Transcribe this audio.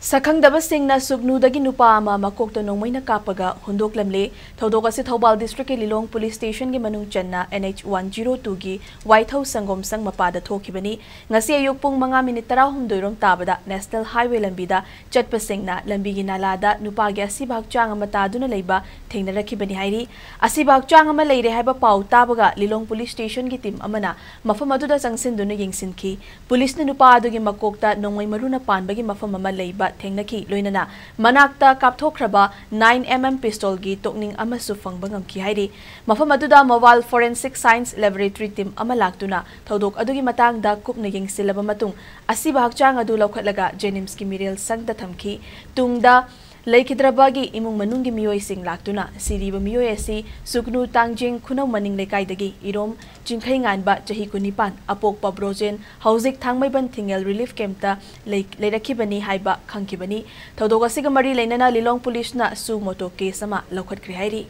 Sakhangdaba singna sugnu-dagi nupa ama makokta nongmei na kaplaga hundoklamle thodok asi Thoubal district ke Lilong police station gi manung channa NH 102 gi White House sangom sang mapada thokibani ngasi ayuk pung mga minute 12 rom tabada National Highway lambida chatpa singna lambi gi nalada nupa gi asibak chang ama taduna leiba thengna rakhibani hairi asibak chang ama leire haiba pau tabaga Lilong police station gi tim amana mafam aduda sangsin duna yengsinki police na nupa adu gi makokta nongmei maruna panbagi mafam ama leiba Thengnaki loinana manakta kapthokraba 9mm pistol gi tokning amasu fangba ngamki hairi mafam aduda mobile forensic science laboratory team ama laktuna thodok adugi matangda kupna yengsilaba matung asiba hakchang adu lokhatlaga Jenims ki Miriel sangda thamki tungda Laikidrabagi imung manungi meeoi sing laktuna siriba meeoi asi suknu tangjing khunau maning lekaidagi irom jingkhai nganba chahi kunipan apok pabrojen hauzik thangmaiban thingel relief camp ta leirakhibani haiba khangkibani thodok asiga mari leinana Lilong police na su moto case ama lokhatkri hairi